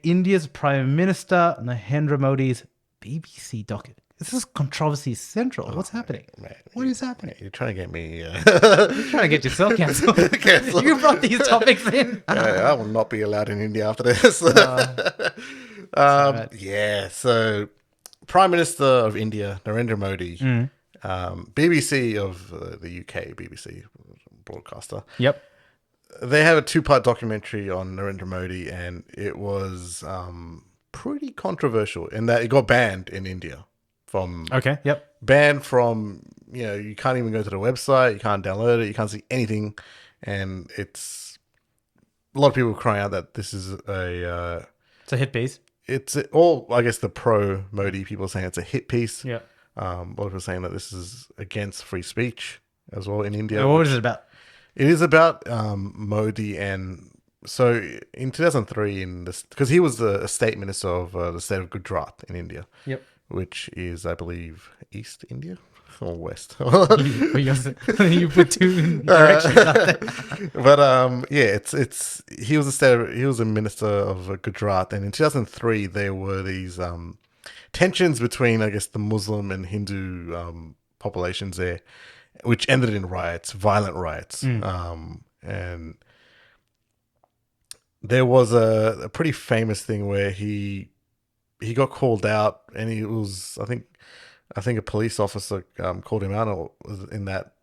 India's Prime Minister Narendra Modi's BBC doc. This is controversy central. What's happening? Man, What is happening? You're trying to get me... You're trying to get yourself cancelled. Cancelled. You brought these topics in. I will not be allowed in India after this. Right. Yeah, so Prime Minister of India, Narendra Modi, BBC of the UK, BBC broadcaster. Yep. They have a 2-part documentary on Narendra Modi, and it was pretty controversial in that it got banned in India. Okay. Yep. Banned from, you can't even go to the website, you can't download it, you can't see anything, and it's a lot of people crying out that this is It's a hit piece. it's all, I guess, the pro Modi people saying it's a hit piece. Yeah. A lot of people saying that this is against free speech as well in India. What is it about? It is about Modi, and so in 2003, because he was the state minister of the state of Gujarat in India. Yep. Which is, I believe, East India or West. You put two directions out there. But he was a minister of Gujarat, and in 2003 there were these tensions between, I guess, the Muslim and Hindu populations there, which ended in riots, violent riots. And there was a pretty famous thing where he got called out, and he was, I think a police officer called him out, or was in that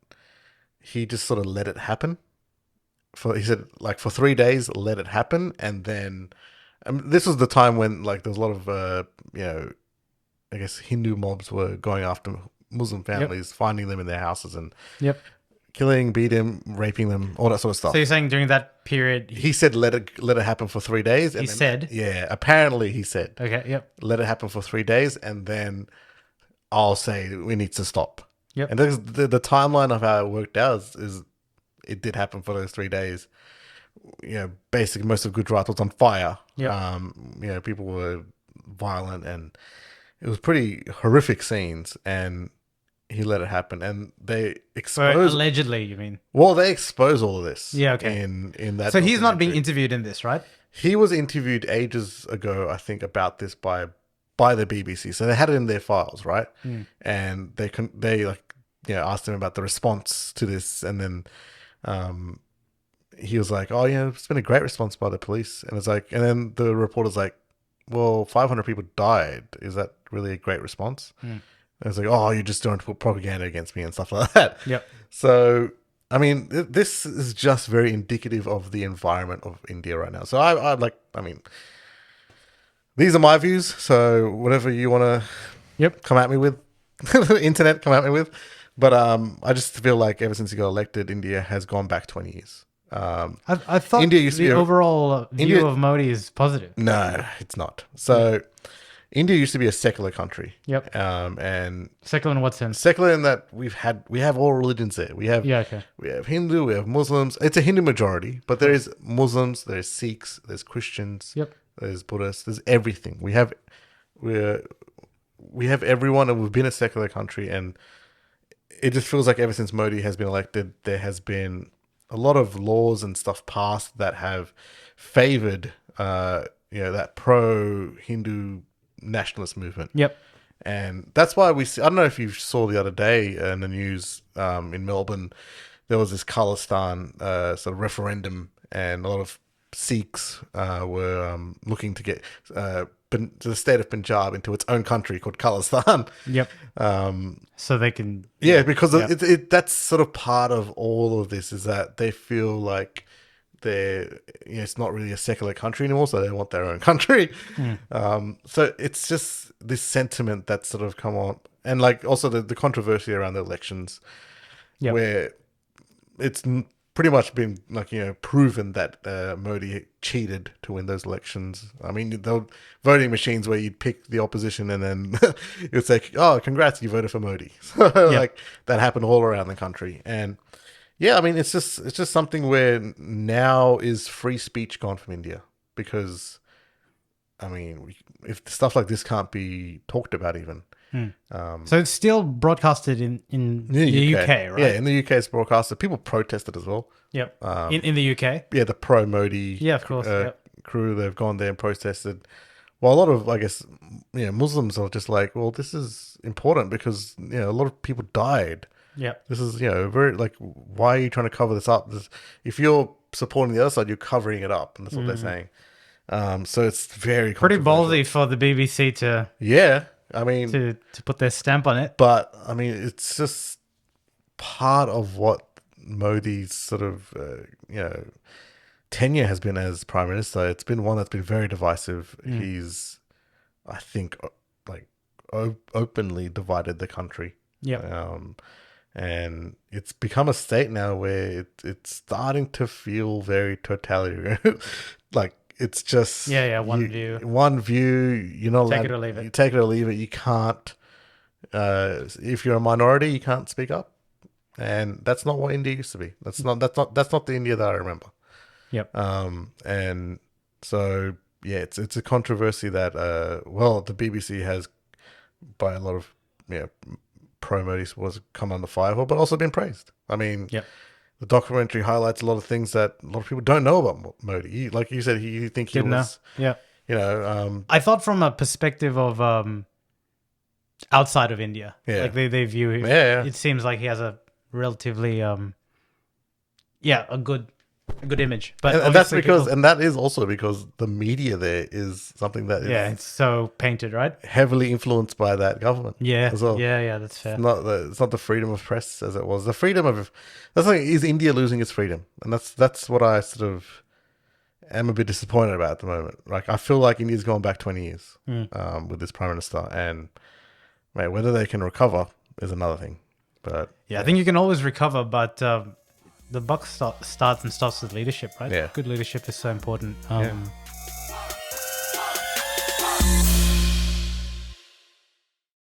he just sort of let it happen. He said, like, for 3 days, let it happen, and then this was the time when, like, there was a lot of I guess Hindu mobs were going after Muslim families, finding them in their houses and killing, beating, raping them, all that sort of stuff. So you're saying during that period, He said let it happen for 3 days. And he said? Yeah, apparently he said. Okay, yep. Let it happen for 3 days, and then I'll say we need to stop. Yep. And the timeline of how it worked out is it did happen for those 3 days. Basically most of Gujarat was on fire. Yep. People were violent, and it was pretty horrific scenes, and he let it happen, and they exposed. Allegedly, you mean? Well, they expose all of this. Yeah, okay. In that. So he's not being interviewed in this, right? He was interviewed ages ago, I think, about this by the BBC. So they had it in their files, right? And they asked him about the response to this, and then he was like, "Oh yeah, it's been a great response by the police." And it's like, and then the reporter's like, "Well, 500 people died. Is that really a great response?" And it's like, "Oh, you're just doing propaganda against me and stuff like that." Yep. So, I mean, this is just very indicative of the environment of India right now. So these are my views. So whatever you want to come at me with, internet, come at me with. But I just feel like ever since he got elected, India has gone back 20 years. I thought India used to the be overall view of Modi is positive. No, it's not. So India used to be a secular country. Yep. And Secular in what sense? secular in that we have all religions there. We have we have Hindu, we have Muslims. It's a Hindu majority, but there is Muslims, there's Sikhs, there's Christians, there's Buddhists, there's everything. We have everyone, and we've been a secular country, and it just feels like ever since Modi has been elected, there has been a lot of laws and stuff passed that have favored that pro-Hindu nationalist movement. Yep. And that's why I don't know if you saw the other day in the news in Melbourne, there was this Khalistan sort of referendum, and a lot of Sikhs were looking to get the state of Punjab into its own country called Khalistan. Yep. So they can... because that's sort of part of all of this, is that they feel like it's not really a secular country anymore, so they want their own country. So it's just this sentiment that's sort of come on, and like also the controversy around the elections, where it's pretty much been proven that Modi cheated to win those elections. I mean, the voting machines where you'd pick the opposition and then you'd say, "Oh, congrats, you voted for Modi." Like that happened all around the country, and yeah, I mean, it's just something where now is free speech gone from India, because, I mean, if stuff like this can't be talked about even. So it's still broadcasted in the UK, right? Yeah, in the UK it's broadcasted. People protested as well. Yep. In the UK? Yeah, the pro-Modi Yeah, of course. crew, they've gone there and protested. Well, a lot of, I guess, Muslims are just like, well, this is important because, a lot of people died. Yeah. This is, very, like, why are you trying to cover this up? If you're supporting the other side, you're covering it up. And that's what they're saying. So it's very Pretty controversial. ballsy for the BBC to Yeah. I mean, to put their stamp on it. but I mean, it's just part of what Modi's sort of, tenure has been as prime minister. It's been one that's been very divisive. He's, I think, like openly divided the country. Yeah. And it's become a state now where it's starting to feel very totalitarian. Like it's just one view. One view. You're not allowed. Take it or leave it. You take it or leave it. You can't. If you're a minority, you can't speak up, and that's not what India used to be. That's not the India that I remember. Yep. And so it's a controversy that the BBC has, by a lot of pro Modi was come under fire for, but also been praised. I mean, the documentary highlights a lot of things that a lot of people don't know about Modi. Like you said, you think he was, I thought from a perspective of outside of India, like they view him. It seems like he has a relatively a good image, but and that's because and that is also because the media there is something that is it's so painted, right? heavily influenced by that government. As well. That's fair. It's not the freedom of press as it was. The freedom of that's like, is India losing its freedom, and that's what I sort of am a bit disappointed about at the moment. Like I feel like India's gone back 20 years with this prime minister, and whether they can recover is another thing. But I think you can always recover, but the buck starts and stops with leadership, right? Yeah. Good leadership is so important.